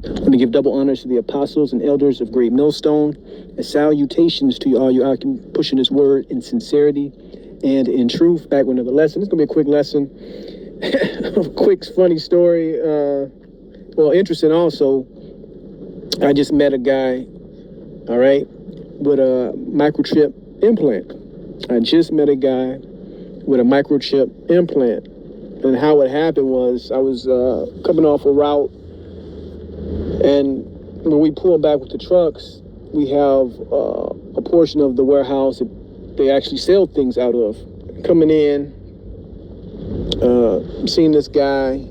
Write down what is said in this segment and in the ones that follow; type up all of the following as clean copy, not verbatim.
I want to give double honors to the apostles and elders of Great Millstone, and salutations to all you out pushing this word in sincerity and in truth. Back with another lesson. It's going to be a quick lesson. Quick, funny story. Well, interesting also. I just met a guy, all right, with a microchip implant. I just met a guy with a microchip implant. And how it happened was I was coming off a route, and when we pull back with the trucks, we have a portion of the warehouse that they actually sell things out of. Coming in, seeing this guy,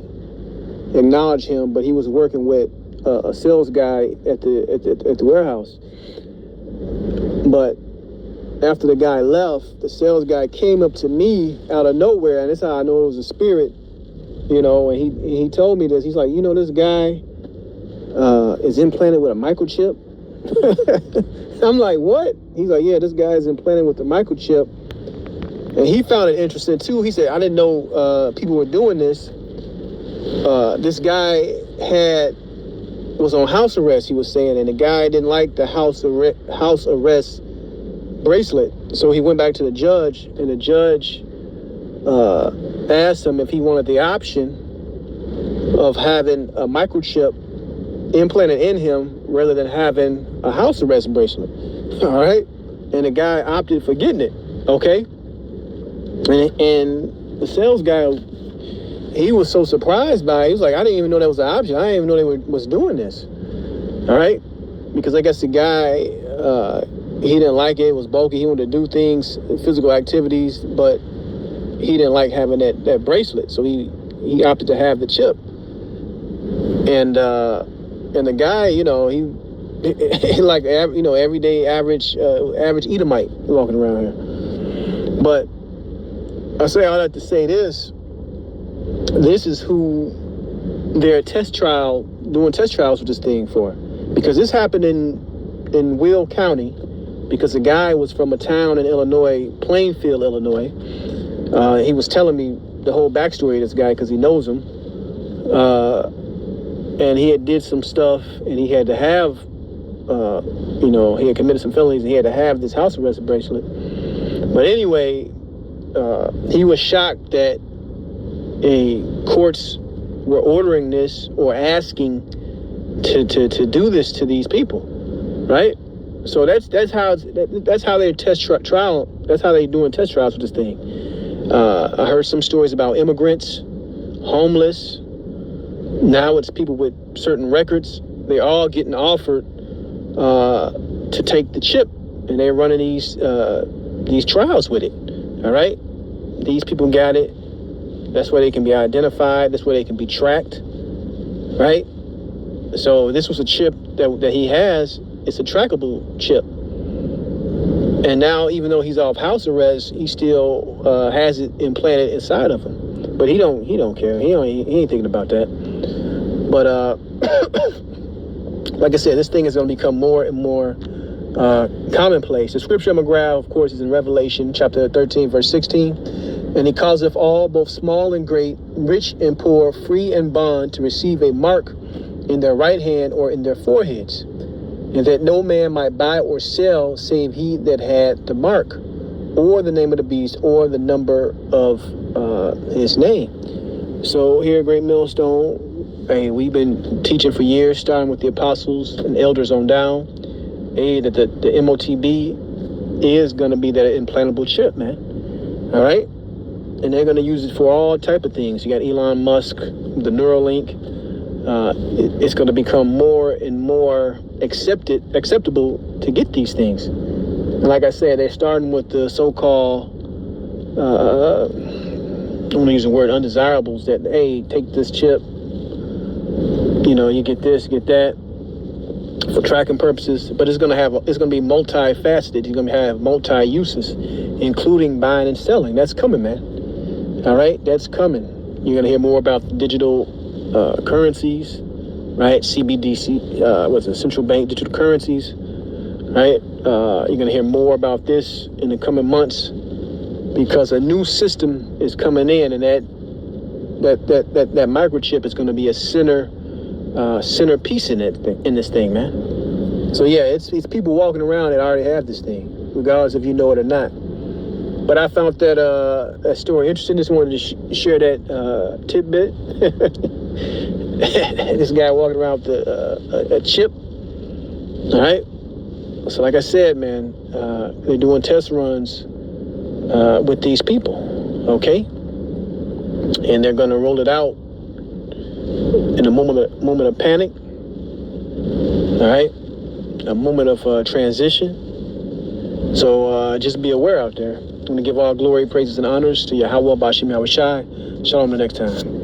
acknowledge him, but he was working with a sales guy at the warehouse. But after the guy left, the sales guy came up to me out of nowhere, and that's how I know it was a spirit, you know, and he told me this. He's like, you know, this guy is implanted with a microchip. I'm like, what? He's like, yeah, this guy is implanted with a microchip. And he found it interesting too. He said, I didn't know people were doing this. This guy was on house arrest, he was saying, and the guy didn't like the house arrest bracelet. So he went back to the judge, and the judge asked him if he wanted the option of having a microchip implanted in him rather than having a house arrest bracelet. All right? And the guy opted for getting it. Okay? And the sales guy, he was so surprised by it. He was like, I didn't even know that was an option. I didn't even know they was doing this. All right? Because I guess the guy, he didn't like it. It was bulky. He wanted to do things, physical activities, but he didn't like having that bracelet. So he opted to have the chip. And the guy, you know, he like, you know, everyday average Edomite walking around here. But I say all that to say this. This is who they're doing test trials with this thing for. Because this happened in Will County, because a guy was from a town in Illinois, Plainfield, Illinois. He was telling me the whole backstory of this guy because he knows him. And he had did some stuff, and he had to have, you know, he had committed some felonies, and he had to have this house arrest bracelet. But anyway, he was shocked that courts were ordering this or asking to do this to these people, right? So that's how they trial. That's how they doing test trials with this thing. I heard some stories about immigrants, homeless. Now it's people with certain records. They're all getting offered to take the chip, and they're running these trials with it. All right, these people got it. That's where they can be identified. That's where they can be tracked. Right. So this was a chip that he has. It's a trackable chip. And now, even though he's off house arrest, he still has it implanted inside of him. But he don't care. He ain't thinking about that. But like I said, this thing is going to become more and more commonplace. The scripture I'm going to grab, of course, is in Revelation chapter 13, verse 16. And he causeth all, both small and great, rich and poor, free and bond, to receive a mark in their right hand or in their foreheads, and that no man might buy or sell save he that had the mark, or the name of the beast, or the number of his name. So here at Great Millstone, hey, we've been teaching for years, starting with the apostles and elders on down, hey, that the MOTB is going to be that implantable chip, man. All right? And they're going to use it for all type of things. You got Elon Musk, the Neuralink. It's going to become more and more acceptable to get these things. And like I said, they're starting with the so-called, I'm going to use the word undesirables, that, hey, take this chip, you know, you get this, get that, for tracking purposes. But it's going to be multifaceted. You're going to have multi-uses, including buying and selling. That's coming, man. All right, that's coming. You're going to hear more about digital currencies, right? CBDC, central bank digital currencies, right? You're going to hear more about this in the coming months, because a new system is coming in, and that microchip is going to be a center centerpiece in this thing, man. So yeah, it's people walking around that already have this thing, regardless if you know it or not. But I found that story interesting. Just wanted to share that tidbit. This guy walking around with a chip. All right. So like I said, man, they're doing test runs with these people, okay? And they're gonna roll it out in a moment of panic. All right, a moment of transition. So just be aware out there. I'm gonna give all glory, praises, and honors to Yahweh Bashim Yahushai. Shalom the next time.